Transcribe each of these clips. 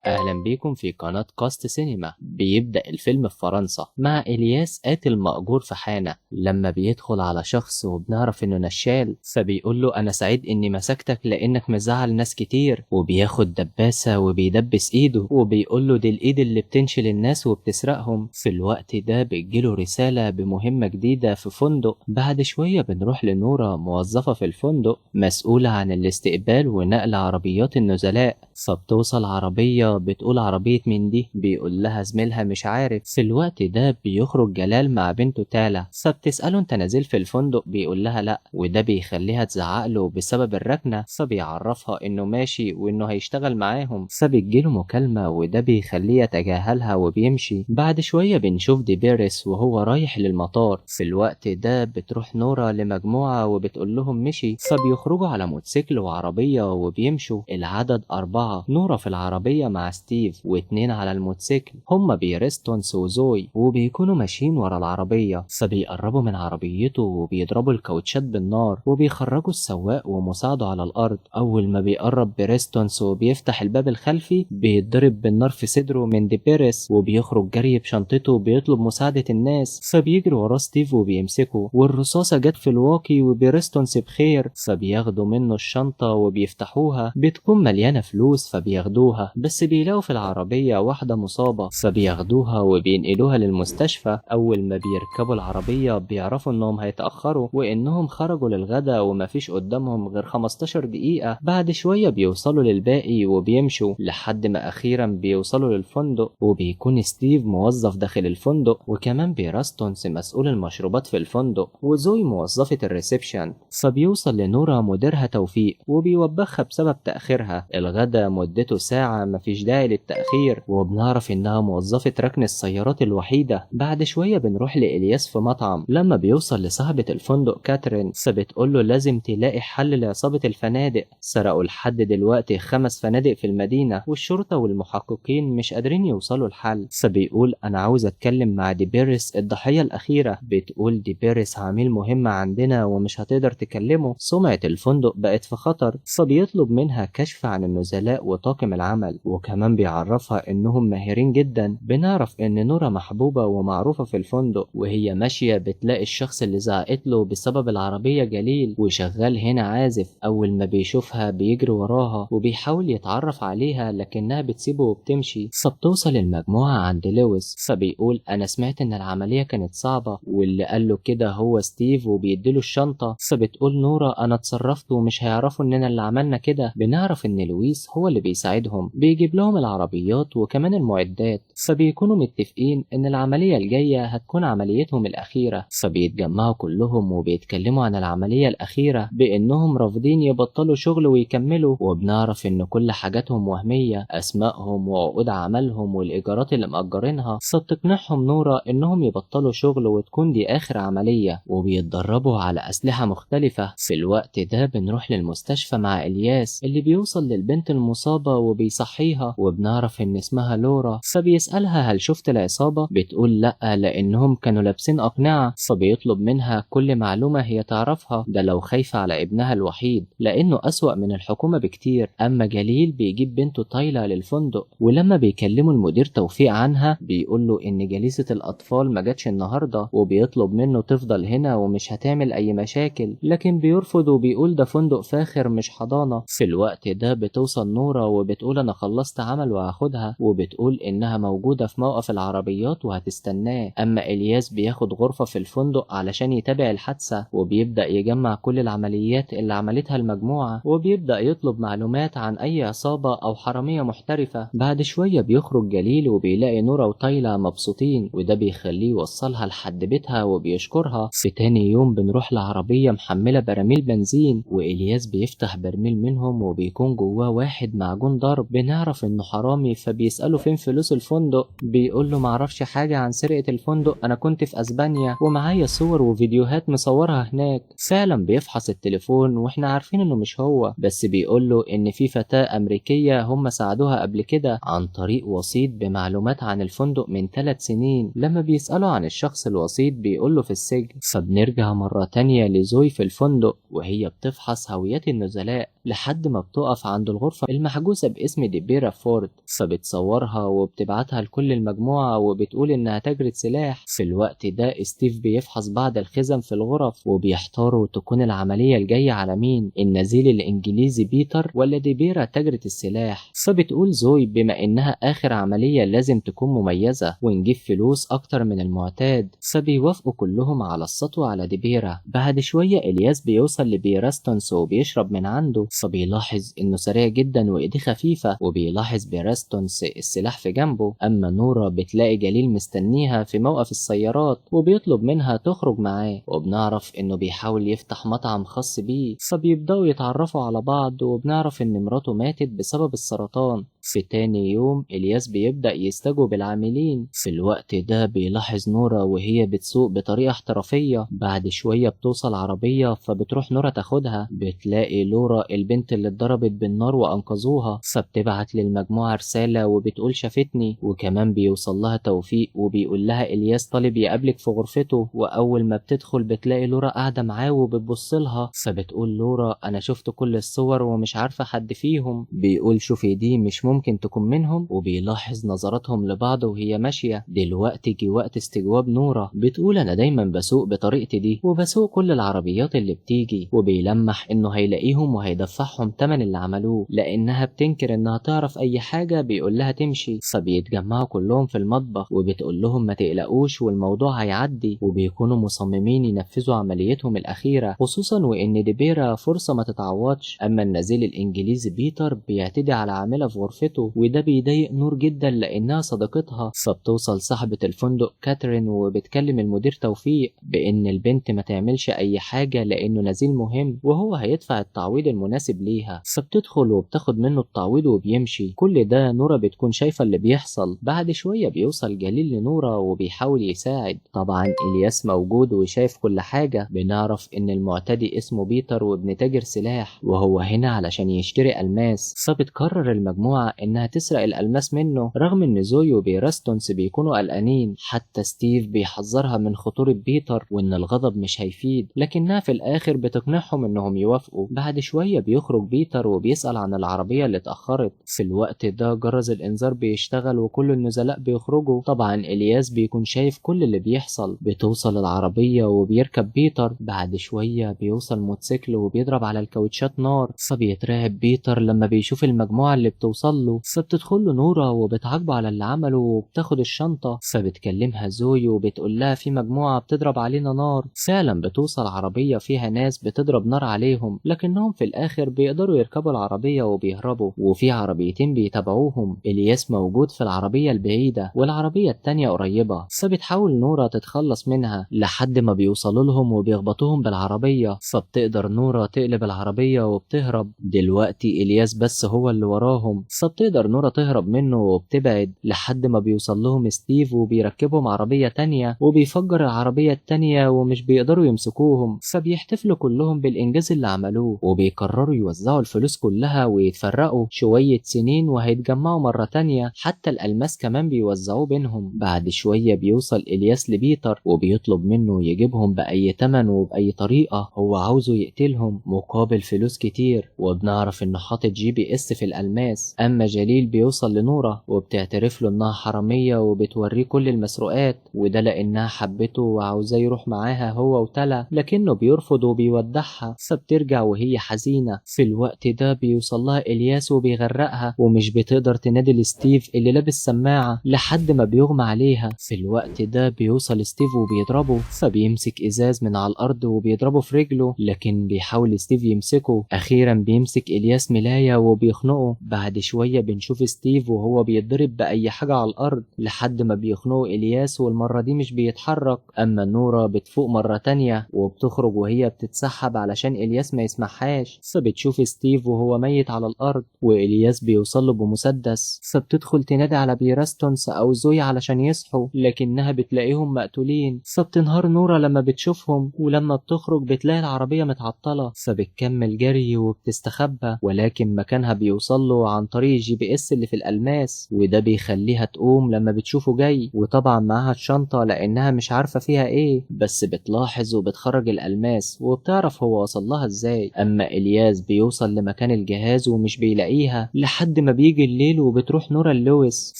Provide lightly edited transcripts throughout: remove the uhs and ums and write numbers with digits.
أهلا بيكم في قناة كاست سينما. بيبدأ الفيلم في فرنسا مع إلياس قاتل مأجور في حانة. لما بيدخل على شخص وبنعرف إنه نشال فبيقول له أنا سعيد إني مسكتك لأنك مزعل ناس كتير، وبياخد دباسة وبيدبس إيده وبيقول له دي الإيد اللي بتنشل الناس وبتسرقهم. في الوقت ده بتجيله رسالة بمهمة جديدة في فندق. بعد شوية بنروح لنورة موظفة في الفندق مسؤولة عن الاستقبال ونقل عربيات النزلاء. فبتوصل عربية بتقول عربية مين دي؟ بيقول لها زميلها مش عارف. في الوقت ده بيخرج جلال مع بنته تالا، فبتسأله انت نازل في الفندق؟ بيقول لها لا، وده بيخليها تزعق له بسبب الركنة. فبيعرفها انه ماشي وانه هيشتغل معاهم. فبتجيله مكالمة وده بيخليه يتجاهلها وبيمشي. بعد شوية بنشوف دي بيريس وهو رايح للمطار. في الوقت ده بتروح نورا لمجموعة وبتقول لهم مشي. فبيخرجوا على موتوسيكل وعربية وبيمشوا العدد 4. نورا في العربية مع ستيف واتنين على الموتوسيكل هما بيرستونس وزوي، وبيكونوا ماشيين ورا العربية. فبيقربوا من عربيته وبيضربوا الكاوتشات بالنار وبيخرجوا السواق ومساعده على الأرض. أول ما بيقرب بيرستونس وبيفتح الباب الخلفي بيتضرب بالنار في صدره من دي بيريس، وبيخرج جري بشنطته وبيطلب مساعدة الناس. فبيجري وراه ستيف وبيمسكه، والرصاصة جت في الواقي وبيرستونس بخير. فبياخدوا منه الشنطة وبيفتحوها بتكون مليانة فلوس. فبياخدوها بس بيلاقوا في العربية واحدة مصابة. فبياخدوها وبينقلوها للمستشفى. أول ما بيركبوا العربية بيعرفوا إنهم هيتأخروا وإنهم خرجوا للغدا ومفيش قدامهم غير 15 دقيقة. بعد شوية بيوصلوا للباقي وبيمشوا لحد ما أخيرا بيوصلوا للفندق، وبيكون ستيف موظف داخل الفندق، وكمان بيراستونس مسؤول المشروبات في الفندق، وزوي موظفة الريسبشن. فبيوصل لنورا مديرها توفيق وبيوبخها بسبب تأخيرها. الغدا مدته ساعة مفيش داعي للتأخير، وبنعرف إنها موظفة ركن السيارات الوحيدة. بعد شوية بنروح لإلياس في مطعم. لما بيوصل لصاحبة الفندق كاترين فبتقوله لازم تلاقي حل لعصابة الفنادق. سرقوا لحد دلوقتي 5 فنادق في المدينة، والشرطة والمحققين مش قادرين يوصلوا الحل. فبيقول أنا عاوز أتكلم مع دي بيريس الضحية الأخيرة. بتقول دي بيريس عميل مهم عندنا ومش هتقدر تكلمه، سمعة الفندق بقت في خطر. فبيطلب منها كشف عن النزلاء وطاقم العمل، وكمان بيعرفها انهم ماهرين جدا. بنعرف ان نورا محبوبة ومعروفة في الفندق، وهي ماشية بتلاقي الشخص اللي زعقت له بسبب العربية جليل وشغال هنا عازف. اول ما بيشوفها بيجري وراها وبيحاول يتعرف عليها لكنها بتسيبه وبتمشي. فبتوصل المجموعة عند لويس. فبيقول انا سمعت ان العملية كانت صعبة، واللي قال له كده هو ستيف وبيديله الشنطة. فبتقول نورا انا اتصرفت ومش هيعرفوا اننا اللي عملنا كده. بنعرف ان لويس هو اللي بيساعدهم، بيجيب لهم العربيات وكمان المعدات. فبيكونوا متفقين ان العملية الجاية هتكون عمليتهم الاخيرة. فبيتجمعوا كلهم وبيتكلموا عن العملية الاخيرة بانهم رافضين يبطلوا شغل ويكملوا. وبنعرف ان كل حاجاتهم وهمية، اسمائهم وعقود عملهم والايجارات اللي مأجرينها. فبتقنعهم نورا انهم يبطلوا شغل وتكون دي اخر عملية، وبيتدربوا على اسلحة مختلفة. في الوقت ده بنروح للمستشفى مع إلياس اللي بيوصل للبنت المصابة وبيصحيها، وبنعرف إن اسمها لورا. فبيسألها هل شفت العصابة؟ بتقول لأ لأنهم كانوا لابسين أقنعة. فبيطلب منها كل معلومة هي تعرفها، ده لو خايفة على ابنها الوحيد لأنه أسوأ من الحكومة بكتير. أما جليل بيجيب بنته تايلا للفندق، ولما بيكلموا المدير توفيق عنها بيقول له إن جليسة الأطفال ما جاتش النهاردة، وبيطلب منه تفضل هنا ومش هتعمل أي مشاكل، لكن بيرفض وبيقول ده فندق فاخر مش حضانة. في الوقت ده بتوصل نورا وبتقول انا خلصت عمل وهاخدها، وبتقول انها موجودة في موقف العربيات وهتستناه. اما الياس بياخد غرفة في الفندق علشان يتابع الحادثة، وبيبدأ يجمع كل العمليات اللي عملتها المجموعة، وبيبدأ يطلب معلومات عن اي عصابة او حرامية محترفة. بعد شوية بيخرج جليل وبيلاقي نورا وتايلا مبسوطين، وده بيخليه يوصلها لحد بيتها وبيشكرها. في تاني يوم بنروح لعربية محملة براميل بنزين، وإلياس بيفتح برميل منهم وبيكون جواه واحد معجون ضرب. بنعرف انه حرامي. فبيسأله فين فلوس الفندق؟ بيقول له معرفش حاجة عن سرقة الفندق، انا كنت في اسبانيا ومعايا صور وفيديوهات مصورها هناك. فعلا بيفحص التليفون واحنا عارفين انه مش هو، بس بيقول له ان في فتاة امريكية هم ساعدوها قبل كده عن طريق وسيط بمعلومات عن الفندق من 3 سنين. لما بيسأله عن الشخص الوسيط بيقول له في السجن. فبنرجع مرة تانية لزوي في الفندق وهي بتفحص هويات النزلاء. لحد ما بتقف عند الغرفة المحجوزة باسم ديبيرا فورد، فبتصورها وبتبعتها لكل المجموعة وبتقول إنها تاجرة سلاح. في الوقت ده ستيف بيفحص بعض الخزن في الغرف وبيحتاروا تكون العملية الجاية على مين، النزيل الإنجليزي بيتر ولا ديبيرا تاجرة السلاح. فبتقول زوي بما إنها آخر عملية لازم تكون مميزة ونجيب فلوس أكتر من المعتاد، فبيوافقوا كلهم على السطو على ديبيرا. بعد شوية إلياس بيوصل لبيراستونس وبيشرب من عنده، فبيلاحظ إنه سريع جدا وإيديه خفيفة، وبيلاحظ بيراستونس السلاح في جنبه. أما نورا بتلاقي جليل مستنيها في موقف السيارات وبيطلب منها تخرج معاه، وبنعرف إنه بيحاول يفتح مطعم خاص بيه، فبيبدأوا يتعرفوا على بعض وبنعرف إن مراته ماتت بسبب السرطان. في تاني يوم إلياس بيبدأ يستجوب العاملين. في الوقت ده بيلاحظ نورا وهي بتسوق بطريقة احترافية. بعد شوية بتوصل عربية فبتروح نورا تاخدها، بتلاقي لورا البنت اللي اتضربت بالنار وأنقذوها، فبتبعت للمجموعة رسالة وبتقول شافتني. وكمان بيوصل لها توفيق وبيقول لها إلياس طالب يقابلك في غرفته، وأول ما بتدخل بتلاقي لورا قاعدة معاه وبتبص لها، فبتقول لورا أنا شفت كل الصور ومش عارفة حد فيهم. بيقول شوفي دي مش ممكن تكون منهم، وبيلاحظ نظراتهم لبعض وهي ماشية. دلوقتي جه وقت استجواب نورا، بتقول أنا دايما بسوق بطريقتي دي وبسوق كل العربيات اللي بتيجي، وبيلمح إنه هيلاقيهم وهيدفعهم تمن اللي عملوه. لأنها بتنكر إنها تعرف أي حاجة بيقول لها تمشي، فبيتجمعوا كلهم في المطبخ وبتقول لهم ما تقلقوش والموضوع هيعدي، وبيكونوا مصممين ينفذوا عمليتهم الأخيرة، خصوصا وإن ديبيرا فرصة ما تتعوضش. أما النزيل الإنجليزي بيتر بيعتدي على عاملة في غرفته، وده بيضايق نور جدا لأنها صديقتها. فبتوصل صاحبة الفندق كاترين وبتكلم المدير توفيق بإن البنت ما تعملش أي حاجة لأنه نزيل مهم وهو هيدفع التعويض المناسب ليها. فبتدخل وبتاخد منه التعويض وبيمشي. كل ده نورا بتكون شايفة اللي بيحصل. بعد شوية بيوصل جليل لنورا وبيحاول يساعد. طبعا إلياس موجود وشايف كل حاجة. بنعرف إن المعتدي اسمه بيتر وابن تاجر سلاح، وهو هنا علشان يشتري ألماس. فبتقرر المجموعة إنها تسرق الألماس منه، رغم إن زوي وبيراستونس بيكونوا قلقانين. حتى ستيف بيحذرها من خطورة بيتر وإن الغضب مش هيفيد، لكنها في الآخر بتقنعهم إنهم يوافقوا. بعد شوية بيخرج بيتر وبيسأل عن العربية اللي اتأخرت. في الوقت ده جرس الإنذار بيشتغل وكل النزلاء بيخرجوا. طبعا إلياس بيكون شايف كل اللي بيحصل. بتوصل العربية وبيركب بيتر. بعد شوية بيوصل موتوسيكل وبيضرب على الكاوتشات نار، فبيترعب بيتر لما بيشوف المجموعة اللي بتوصل له. فبتدخل له نورا وبتعاقبه على اللي عمله وبتاخد الشنطة. فبتكلمها زوي وبتقول لها في مجموعة بتضرب علينا نار. فعلا بتوصل عربية فيها ناس بتضرب نار عليهم، لكنهم في الآخر بيقدروا يركبوا العربية وبيهربوا، وفي عربيتين بيتابعوهم. إلياس موجود في العربية البعيدة والعربية التانية قريبة، فبتحاول نورا تتخلص منها لحد ما بيوصلوا لهم وبيخبطوهم بالعربية. فبتقدر نورا تقلب العربية وبتهرب. دلوقتي إلياس بس هو اللي وراهم، فبتقدر نورا تهرب منه وبتبعد لحد ما بيوصل لهم ستيف وبيركبهم عربية تانية وبيفجر العربية التانية ومش بيقدروا يمسكوهم. فبيحتفلوا كلهم بالإنجاز اللي عملوه وبيقرروا يوزعوا الفلوس كلها ويتفرقوا شوية سنين وهيتجمعوا مرة تانية. حتى الألماس كمان بيوزعوه بينهم. بعد شوية بيوصل إلياس لبيتر وبيطلب منه يجيبهم بأي تمن وبأي طريقة. هو عاوزه يقتلهم مقابل فلوس كتير، وبنعرف إنه حاطط GPS في الألماس. أما جليل بيوصل لنورا وبتعترف له إنها حرامية وبتوريه كل المسروقات، وده لأنها حبته وعاوزاه يروح معاها هو وتلا، لكنه بيرفض وبيودعها. فبترجع وهي حزينة. في الوقت ده بيوصل لها إلياس وبيغرقها ومش بتقدر تنادي لستيف اللي لابس سماعة لحد ما بيغمى عليها. في الوقت ده بيوصل ستيف وبيضربه، فبيمسك إزاز من على الأرض وبيضربه في رجله، لكن بيحاول ستيف يمسكه. أخيرا بيمسك إلياس ملاية وبيخنقه. بعد شوية بنشوف ستيف وهو بيتضرب بأي حاجة على الأرض لحد ما بيخنقه إلياس، والمرة دي مش بيتحرك. أما نورا بتفوق مرة تانية وبتخرج وهي بتتسحب علشان إلياس ما يسمعهاش. فبتشوف ستيف وهو ميت على الأرض وإلياس بيوصل له بمسدس. فبتدخل تنادي على بيراستونس أو زوي علشان يصحوا، لكنها بتلاقيهم مقتولين. فبتنهار نورا لما بتشوفهم، ولما بتخرج بتلاقي العربية متعطلة. فبتكمل جري وبتستخبى، ولكن مكانها بيوصل له عن طريق GPS اللي في الألماس، وده بيخليها تقوم لما بتشوفه جاي. وطبعا معاها الشنطة لأنها مش عارفة فيها إيه، بس بتلاحظ وبتخرج الألماس وبتعرف هو وصل لها إزاي. أما إلياس إلياس بيوصل لمكان الجهاز ومش بيلاقيها لحد ما بيجي الليل، وبتروح نورا لويس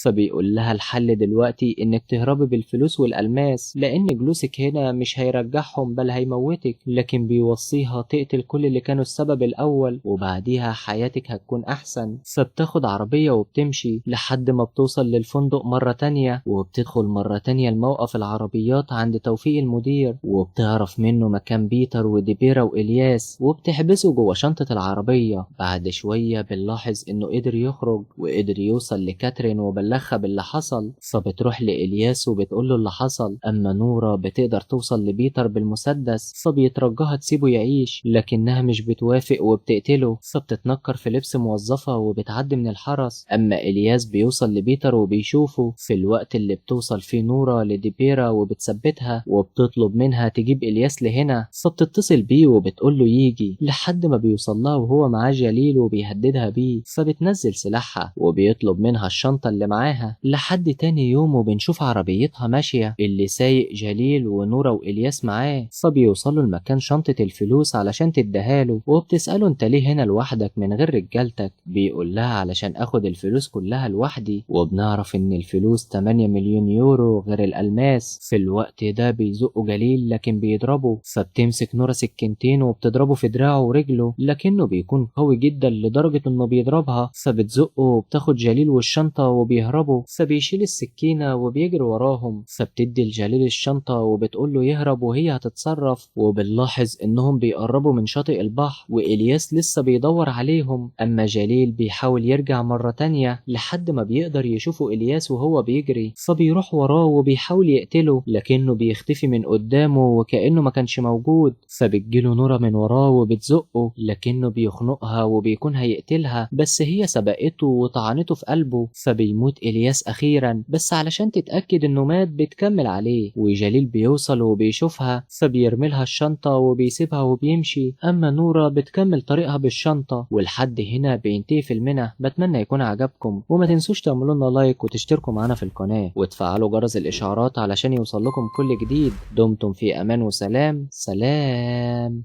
فبيقول لها الحل دلوقتي إنك تهربي بالفلوس والألماس، لأن جلوسك هنا مش هيرجعهم بل هيموتك، لكن بيوصيها تقتل كل اللي كانوا السبب الأول وبعديها حياتك هتكون أحسن. فبتاخد عربية وبتمشي لحد ما بتوصل للفندق مرة تانية، وبتدخل مرة تانية الموقف العربيات عند توفيق المدير، وبتعرف منه مكان بيتر وديبيرا وإلياس وبتحبسه جوه شنطة العربية. بعد شوية بنلاحظ إنه قدر يخرج وقدر يوصل لكاترين وبلغها باللي حصل، فبتروح لإلياس وبتقوله اللي حصل. أما نورا بتقدر توصل لبيتر بالمسدس فبيترجاها تسيبه يعيش، لكنها مش بتوافق وبتقتله، فبتتنكر في لبس موظفة وبتعدي من الحرس. أما إلياس بيوصل لبيتر وبيشوفه في الوقت اللي بتوصل فيه نورا لديبيرا وبتثبتها وبتطلب منها تجيب إلياس لهنا، فبتتصل بيه وبتقوله يجي لحد ما بيوصل لها وهو معاه جليل وبيهددها بيه، فبتنزل سلاحها وبيطلب منها الشنطة اللي معاها. لحد تاني يوم وبنشوف عربيتها ماشية اللي سايق جليل ونورا وإلياس معاه، فبيوصلوا لمكان شنطة الفلوس علشان تديهاله، وبتسأله انت ليه هنا لوحدك من غير رجالتك؟ بيقول لها علشان اخد الفلوس كلها لوحدي. وبنعرف ان الفلوس 8 مليون يورو غير الألماس. في الوقت ده بيزقوا جليل لكن بيضربه، فبتمسك نورا سكينتين وبتضربه في دراعه ورجله، لكنه بيكون قوي جدا لدرجة انه بيضربها، فبتزقه وبتاخد جليل والشنطة وبيهربوا، فبيشيل السكينة وبيجري وراهم، فبتدي لجليل الشنطة وبتقوله يهرب وهي هتتصرف. وبنلاحظ انهم بيقربوا من شاطئ البحر وإلياس لسه بيدور عليهم، اما جليل بيحاول يرجع مرة تانية لحد ما بيقدر يشوفه إلياس وهو بيجري، فبيروح وراه وبيحاول يقتله لكنه بيختفي من قدامه وكأنه ما كانش موجود. فبتجيله نورا من وراه وبتزقه لكنه بيخنقها وبيكون هيقتلها، بس هي سبقته وطعنته في قلبه، فبيموت إلياس أخيرا. بس علشان تتأكد انه مات بتكمل عليه، وجليل بيوصل وبيشوفها فبيرملها الشنطة وبيسيبها وبيمشي. أما نورا بتكمل طريقها بالشنطة. ولحد هنا بينتهي فيلمنا. بتمنى يكون عجبكم، وما تنسوش تعملوا لنا لايك وتشتركوا معنا في القناة وتفعلوا جرس الإشعارات علشان يوصل لكم كل جديد. دمتم في أمان وسلام. سلام.